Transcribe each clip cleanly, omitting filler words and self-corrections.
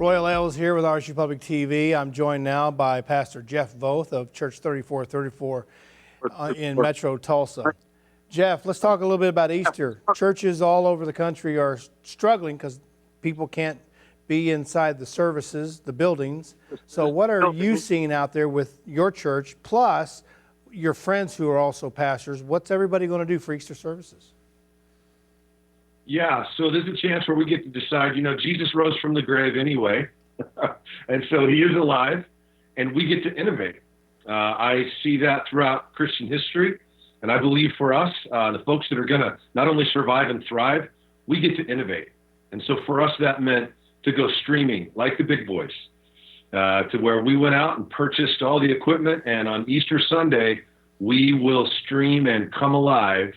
Royal Ailes here with RSU Public TV. I'm joined now by Pastor Jeff Voth of Church 3434 in Metro Tulsa. Jeff, let's talk a little bit about Easter. Churches all over the country are struggling because people can't be inside the services, the buildings. So what are you seeing out there with your church, plus your friends who are also pastors? What's everybody going to do for Easter services? Yeah, so there's a chance where we get to decide, Jesus rose from the grave anyway, and so he is alive, and we get to innovate. I see that throughout Christian history, and I believe for us, the folks that are going to not only survive and thrive, we get to innovate. And so for us, that meant to go streaming like the big boys, to where we went out and purchased all the equipment, and on Easter Sunday, we will stream and come alive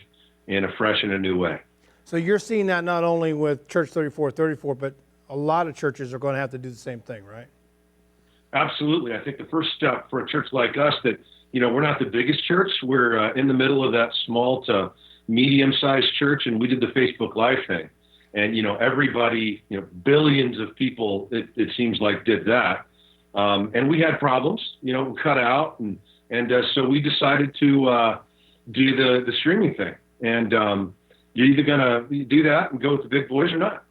in a fresh and a new way. So you're seeing that not only with Church 3434, but a lot of churches are going to have to do the same thing, right? Absolutely. I think the first step for a church like us that, we're not the biggest church. We're in the middle of that small to medium-sized church, and we did the Facebook Live thing. And, everybody, billions of people, it seems like, did that. And we had problems, cut out. And so we decided to do the streaming thing. And you're either going to do that and go with the big boys or not.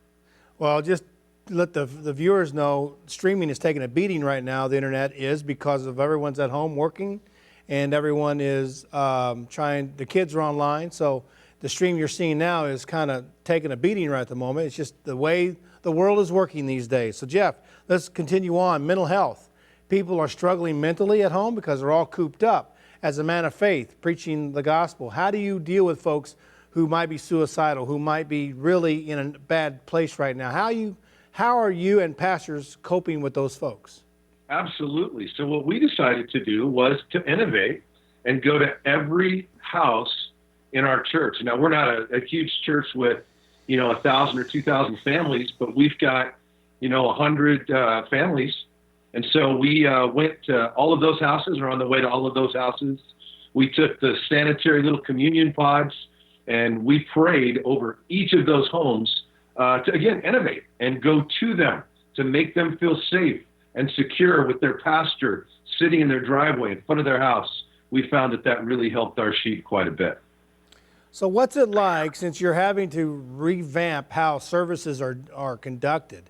Well, just let the viewers know, streaming is taking a beating right now. The internet is, because of everyone's at home working, and everyone is the kids are online. So the stream you're seeing now is kind of taking a beating right at the moment. It's just the way the world is working these days. So Jeff, let's continue on. Mental health. People are struggling mentally at home because they're all cooped up. As a man of faith, preaching the gospel, how do you deal with folks who might be suicidal, who might be really in a bad place right now? How are you and pastors coping with those folks? Absolutely. So what we decided to do was to innovate and go to every house in our church. Now, we're not a huge church with, 1,000 or 2,000 families, but we've got, 100 families. And so we went to all of those houses, or on the way to all of those houses. We took the sanitary little communion pods, and we prayed over each of those homes to, again, innovate and go to them to make them feel safe and secure with their pastor sitting in their driveway in front of their house. We found that really helped our sheep quite a bit. So what's it like, since you're having to revamp how services are conducted,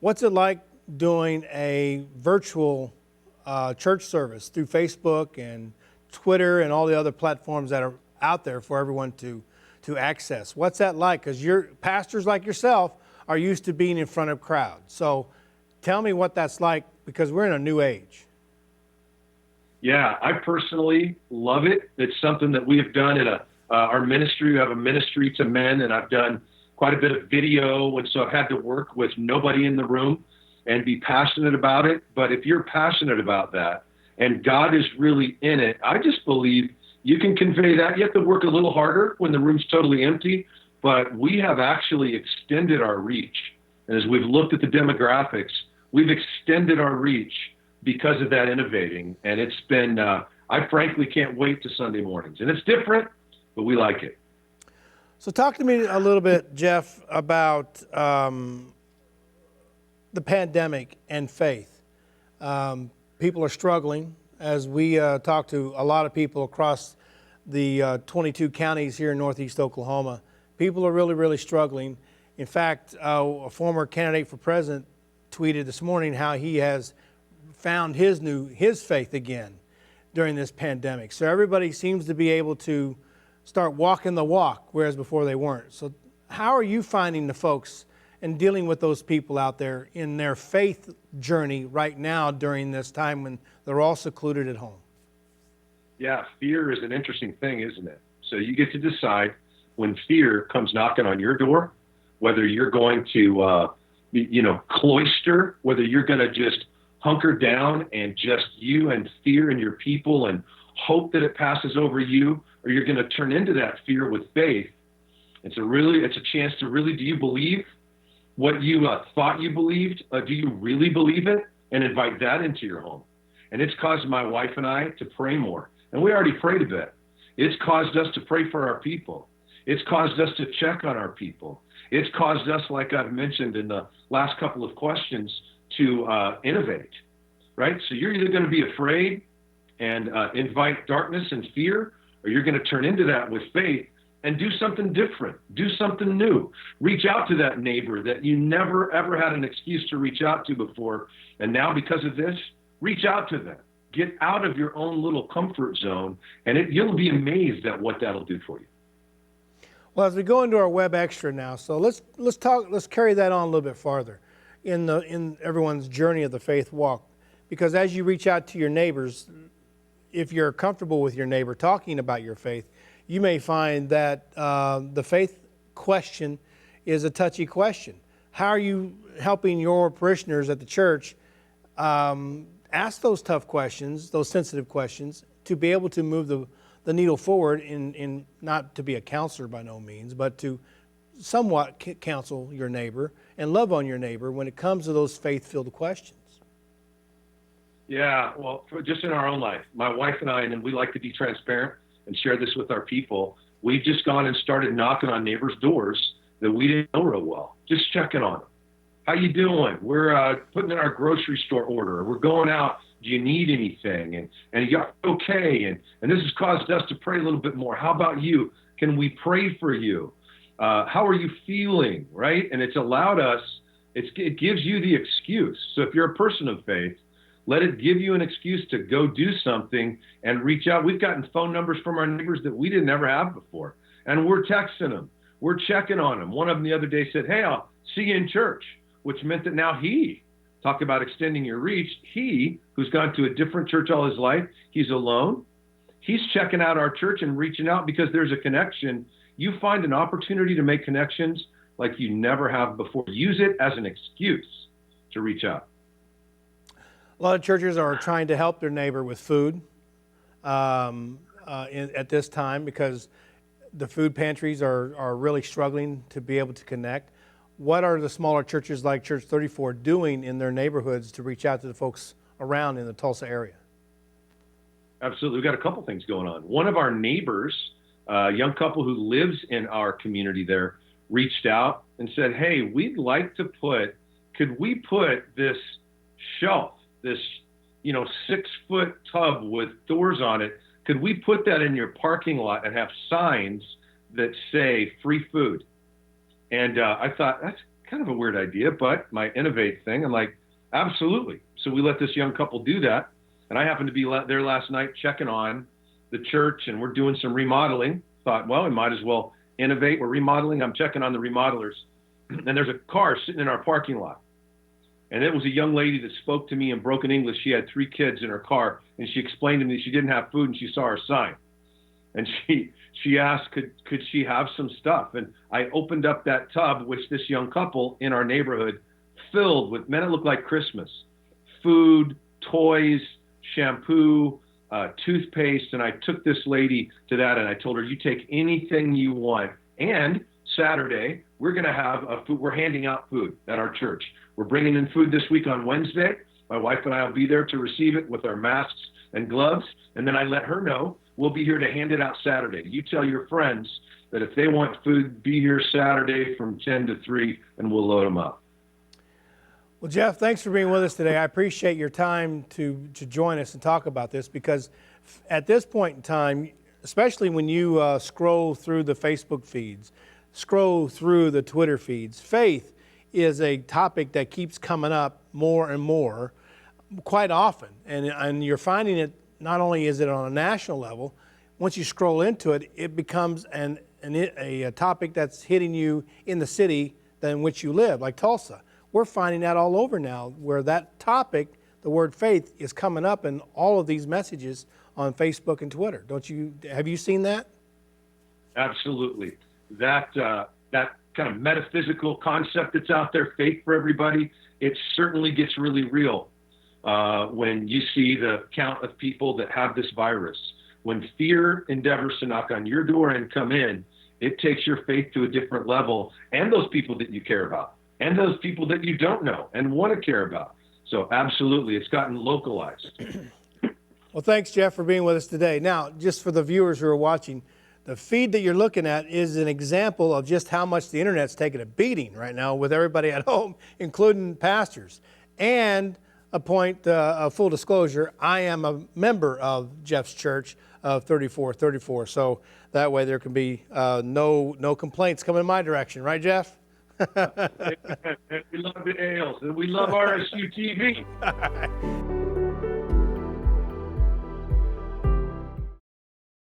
what's it like doing a virtual church service through Facebook and Twitter and all the other platforms that are out there for everyone to access? What's that like? Because your pastors like yourself are used to being in front of crowds. So tell me what that's like, because we're in a new age. Yeah, I personally love it. It's something that we have done in our ministry. We have a ministry to men, and I've done quite a bit of video, and so I've had to work with nobody in the room and be passionate about it. But if you're passionate about that and God is really in it, I just believe you can convey that. You have to work a little harder when the room's totally empty, but we have actually extended our reach. And as we've looked at the demographics, we've extended our reach because of that innovating. And it's been, I frankly can't wait to Sunday mornings. And it's different, but we like it. So talk to me a little bit, Jeff, about the pandemic and faith. People are struggling. As we talk to a lot of people across the 22 counties here in Northeast Oklahoma, people are really, really struggling. In fact, a former candidate for president tweeted this morning how he has found his faith again during this pandemic. So everybody seems to be able to start walking the walk, whereas before they weren't. So how are you finding the folks and dealing with those people out there in their faith journey right now during this time when they're all secluded at home? Yeah, fear is an interesting thing, isn't it? So you get to decide when fear comes knocking on your door, whether you're going to, cloister, whether you're going to just hunker down and just you and fear and your people and hope that it passes over you, or you're going to turn into that fear with faith. It's a chance to really, do you believe what you thought you believed? Do you really believe it? And invite that into your home. And it's caused my wife and I to pray more. And we already prayed a bit. It's caused us to pray for our people. It's caused us to check on our people. It's caused us, like I've mentioned in the last couple of questions, to innovate, right? So you're either going to be afraid and invite darkness and fear, or you're going to turn into that with faith and do something different, do something new. Reach out to that neighbor that you never, ever had an excuse to reach out to before. And now because of this, reach out to them. Get out of your own little comfort zone, and you'll be amazed at what that'll do for you. Well, as we go into our Web Extra now, so let's carry that on a little bit farther in everyone's journey of the faith walk. Because as you reach out to your neighbors, if you're comfortable with your neighbor talking about your faith, you may find that the faith question is a touchy question. How are you helping your parishioners at the church ask those tough questions, those sensitive questions, to be able to move the needle forward in not to be a counselor by no means, but to somewhat counsel your neighbor and love on your neighbor when it comes to those faith-filled questions? Yeah, well, just in our own life, my wife and I, and we like to be transparent and share this with our people, we've just gone and started knocking on neighbors' doors that we didn't know real well, just checking on them. How you doing? We're putting in our grocery store order. We're going out. Do you need anything? And you're okay. And this has caused us to pray a little bit more. How about you? Can we pray for you? How are you feeling? Right? And it's allowed us, it gives you the excuse. So if you're a person of faith, let it give you an excuse to go do something and reach out. We've gotten phone numbers from our neighbors that we didn't ever have before. And we're texting them. We're checking on them. One of them the other day said, hey, I'll see you in church, which meant that now talk about extending your reach. He, who's gone to a different church all his life, he's alone. He's checking out our church and reaching out because there's a connection. You find an opportunity to make connections like you never have before. Use it as an excuse to reach out. A lot of churches are trying to help their neighbor with food at this time because the food pantries are really struggling to be able to connect. What are the smaller churches like Church 34 doing in their neighborhoods to reach out to the folks around in the Tulsa area? Absolutely. We've got a couple things going on. One of our neighbors, a young couple who lives in our community there, reached out and said, hey, could we put this shelf, this 6-foot tub with doors on it, could we put that in your parking lot and have signs that say free food? And I thought, that's kind of a weird idea, but my innovate thing, I'm like, absolutely. So we let this young couple do that. And I happened to be there last night checking on the church, and we're doing some remodeling. Thought, well, we might as well innovate. We're remodeling. I'm checking on the remodelers. And there's a car sitting in our parking lot. And it was a young lady that spoke to me in broken English. She had 3 kids in her car, and she explained to me she didn't have food, and she saw our sign. And she asked, could she have some stuff? And I opened up that tub, which this young couple in our neighborhood filled with, it looked like Christmas, food, toys, shampoo, toothpaste. And I took this lady to that, and I told her, you take anything you want. And Saturday, we're going to have we're handing out food at our church. We're bringing in food this week on Wednesday. My wife and I will be there to receive it with our masks and gloves. And then I let her know we'll be here to hand it out Saturday. You tell your friends that if they want food, be here Saturday from 10 to 3, and we'll load them up. Well, Jeff, thanks for being with us today. I appreciate your time to join us and talk about this, because at this point in time, especially when you scroll through the Facebook feeds, scroll through the Twitter feeds, faith is a topic that keeps coming up more and more quite often. And you're finding it, not only is it on a national level, once you scroll into it, it becomes a topic that's hitting you in the city in which you live, like Tulsa. We're finding that all over now, where that topic, the word faith, is coming up in all of these messages on Facebook and Twitter. Have you seen that? Absolutely. That kind of metaphysical concept that's out there, faith for everybody, it certainly gets really real when you see the count of people that have this virus. When fear endeavors to knock on your door and come in, it takes your faith to a different level, and those people that you care about, and those people that you don't know and want to care about. So absolutely, it's gotten localized. Well, thanks, Jeff, for being with us today. Now, just for the viewers who are watching, the feed that you're looking at is an example of just how much the internet's taking a beating right now with everybody at home, including pastors. and a point of full disclosure, I am a member of Jeff's church of 3434. So that way there can be no complaints coming in my direction. Right, Jeff? We love the ales, and we love RSU TV.